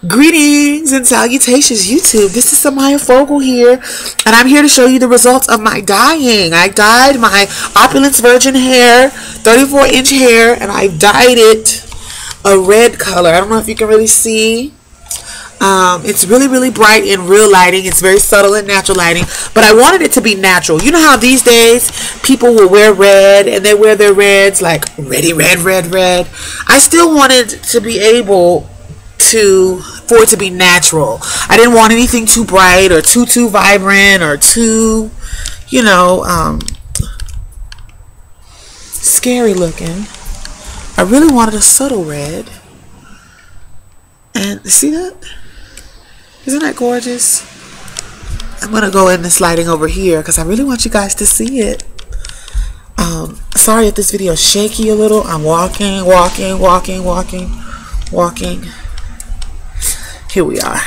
Greetings and salutations, YouTube. This is Samaya Fogel here, and I'm here to show you the results of my dyeing. I dyed my Opulence virgin hair, 34-inch hair, and I dyed it a red color. I don't know if you can really see. It's really bright in real lighting. It's very subtle in natural lighting, but I wanted it to be natural. You know how these days people will wear red and they wear their reds like ready red. I still wanted to be able for it to be natural. I didn't want anything too bright or too vibrant or too, scary looking. I really wanted a subtle red. And see that? Isn't that gorgeous? I'm gonna go in this lighting over here because I really want you guys to see it. Sorry if this video is shaky a little. I'm walking. Here we are.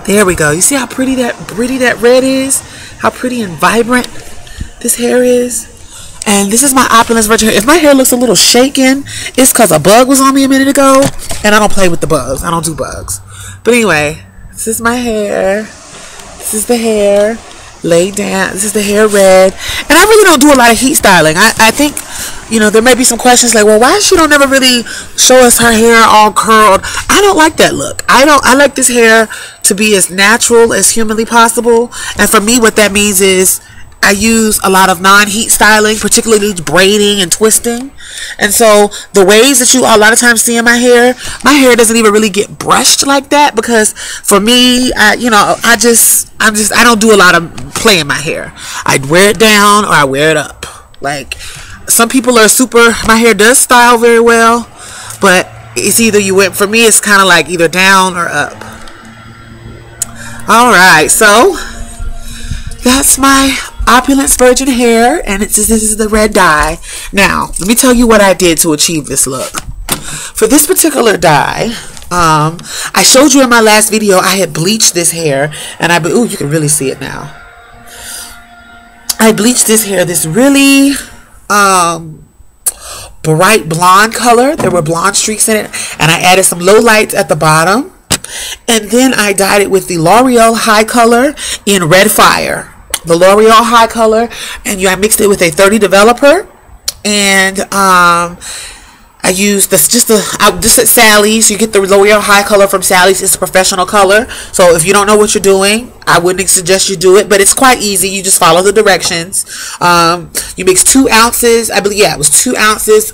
There we go. You see how pretty that red is? How pretty and vibrant this hair is? And this is my Opulence virgin hair. If my hair looks a little shaken, it's because a bug was on me a minute ago. And I don't play with the bugs. I don't do bugs. But anyway, this is my hair. This is the hair laid down. This is the hair red. And I really don't do a lot of heat styling. I think, there may be some questions like, well, why she don't ever really show us her hair all curled? I don't like that look. I like this hair to be as natural as humanly possible. And for me, what that means is I use a lot of non-heat styling, particularly braiding and twisting. And so the waves that you a lot of times see in my hair doesn't even really get brushed like that, because for me, I don't do a lot of play in my hair. I wear it down or I wear it up. Like, some people are my hair does style very well, but it's either for me, it's kind of like either down or up. All right, so that's my Opulence virgin hair, and this is the red dye. Now, let me tell you what I did to achieve this look. For this particular dye, I showed you in my last video, I had bleached this hair, and you can really see it now. I bleached this hair this really bright blonde color. There were blonde streaks in it, and I added some low lights at the bottom, and then I dyed it with the Loreal Highcolor in Red Fire. The Loreal Highcolor, and I mixed it with a 30 developer, and I used this just at Sally's. You get the Loreal Highcolor from Sally's. It's a professional color, so if you don't know what you're doing, I wouldn't suggest you do it, but it's quite easy. You just follow the directions. You mix 2 ounces, I believe, it was 2 ounces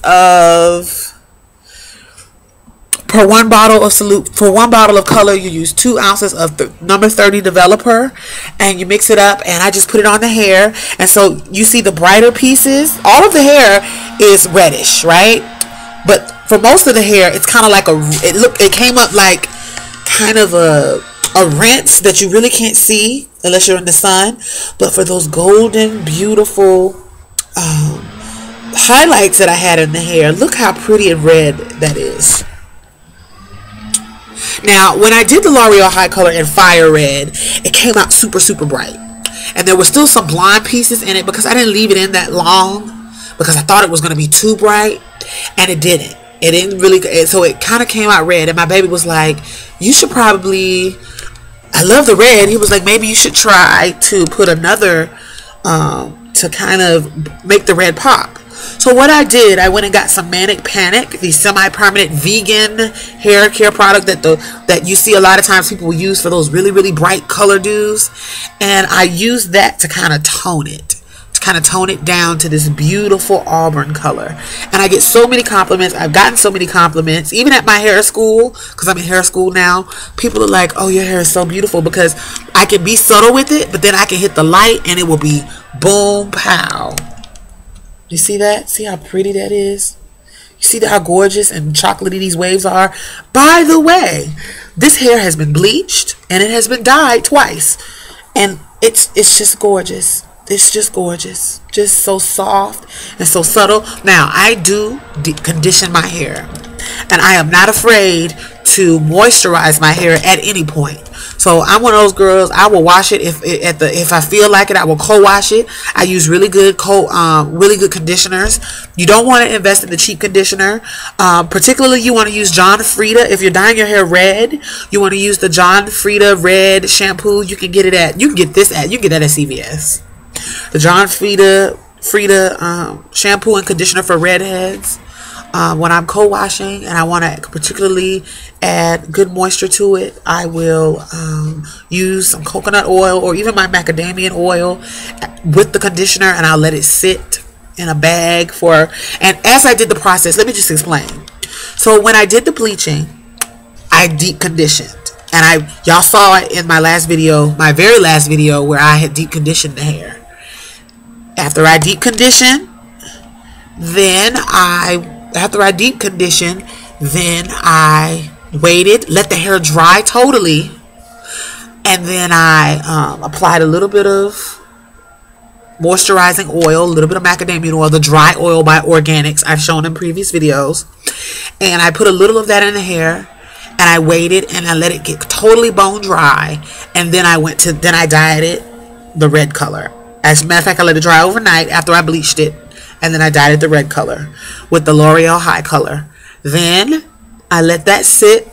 per 1 bottle of for 1 bottle of color. You use 2 ounces of the number 30 developer, and you mix it up, and I just put it on the hair. And so you see the brighter pieces. All of the hair is reddish, right? But for most of the hair, it's kind of like it came up like kind of a rinse that you really can't see unless you're in the sun. But for those golden, beautiful highlights that I had in the hair, look how pretty and red that is. Now, when I did the L'Oreal Highcolor in Fire Red, it came out super bright. And there were still some blonde pieces in it because I didn't leave it in that long because I thought it was going to be too bright. And it didn't. It didn't really. So it kind of came out red. And my baby was like, you should probably, I love the red. He was like, maybe you should try to put another, to kind of make the red pop. So what I did, I went and got some Manic, the semi-permanent vegan hair care product that you see a lot of times people will use for those really bright color dews. And I used that to kind of tone it down to this beautiful auburn color. And I get so many compliments. I've gotten so many compliments, even at my hair school, because I'm in hair school now. People are like, oh, your hair is so beautiful, because I can be subtle with it, but then I can hit the light and it will be boom, pow. You see that? See how pretty that is? You see how gorgeous and chocolatey these waves are? By the way, this hair has been bleached and it has been dyed twice. And it's just gorgeous. It's just gorgeous. Just so soft and so subtle. Now, I do condition my hair. And I am not afraid to moisturize my hair at any point. So I'm one of those girls. I will wash it if I feel like it. I will co-wash it. I use really good conditioners. You don't want to invest in the cheap conditioner. Particularly, you want to use John Frieda. If you're dyeing your hair red, you want to use the John Frieda red shampoo. You can get that at CVS. The John Frieda shampoo and conditioner for redheads. When I'm co-washing and I want to particularly add good moisture to it, I will use some coconut oil or even my macadamia oil with the conditioner, and I'll let it sit in a bag and as I did the process, let me just explain. So when I did the bleaching, I deep conditioned, and y'all saw it in my very last video where I had deep conditioned the hair. After I deep conditioned, then I waited, let the hair dry totally, and then I applied a little bit of moisturizing oil, a little bit of macadamia oil, the dry oil by Organics I've shown in previous videos, and I put a little of that in the hair, and I waited and I let it get totally bone dry, and then I dyed it the red color. As a matter of fact, I let it dry overnight after I bleached it, and then I dyed it the red color with the Loreal Highcolor. Then I let that sit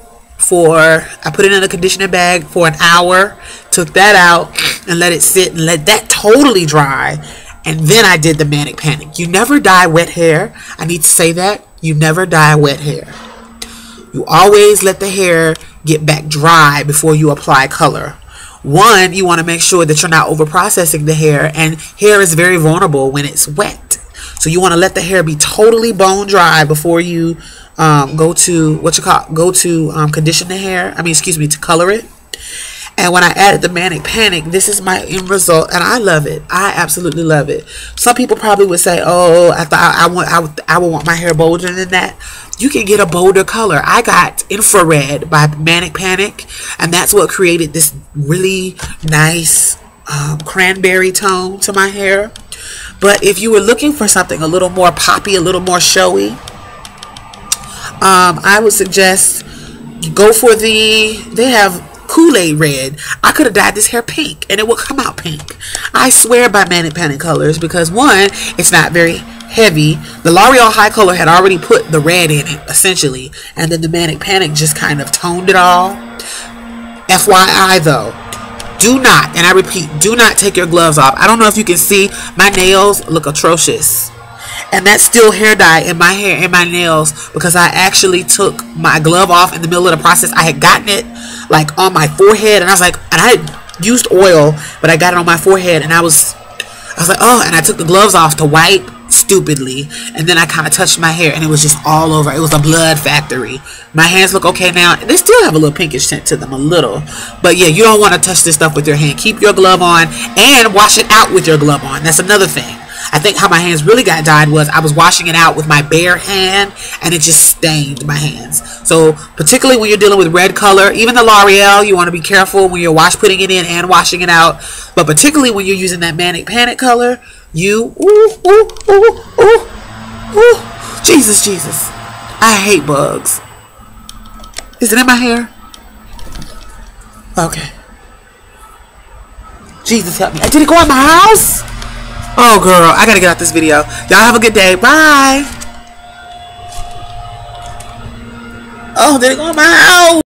I put it in a conditioning bag for an hour, took that out and let it sit and let that totally dry. And then I did the Manic Panic. You never dye wet hair. I need to say that. You never dye wet hair. You always let the hair get back dry before you apply color. One, you want to make sure that you're not over processing the hair, and hair is very vulnerable when it's wet. So you want to let the hair be totally bone dry before you go to condition the hair. To color it. And when I added the Manic Panic, this is my end result, and I love it. I absolutely love it. Some people probably would say, "Oh, I would want my hair bolder than that." You can get a bolder color. I got Infrared by Manic Panic, and that's what created this really nice cranberry tone to my hair. But if you were looking for something a little more poppy, a little more showy, I would suggest go for they have Kool-Aid red. I could have dyed this hair pink and it would come out pink. I swear by Manic Panic colors, because one, it's not very heavy. The Loreal Highcolor had already put the red in it essentially, and then the Manic Panic just kind of toned it all. FYI though, do not, and I repeat, do not take your gloves off. I don't know if you can see, my nails look atrocious. And that's still hair dye in my hair, in my nails, because I actually took my glove off in the middle of the process. I had gotten it like on my forehead, and I was like, and I had used oil, but I got it on my forehead, and I was like, oh, and I took the gloves off to wipe stupidly, and then I kind of touched my hair, and it was just all over. It was a blood factory. My hands look okay now. They still have a little pinkish tint to them, a little, but yeah, you don't want to touch this stuff with your hand. Keep your glove on and wash it out with your glove on. That's another thing. I think how my hands really got dyed was I was washing it out with my bare hand, and it just stained my hands. So particularly when you're dealing with red color, even the Loreal, you want to be careful when you're putting it in and washing it out. But particularly when you're using that Manic Panic color, Jesus. I hate bugs. Is it in my hair? Okay. Jesus help me. Did it go in my house? Oh, girl, I gotta get out this video. Y'all have a good day. Bye. Oh, did it go in my house?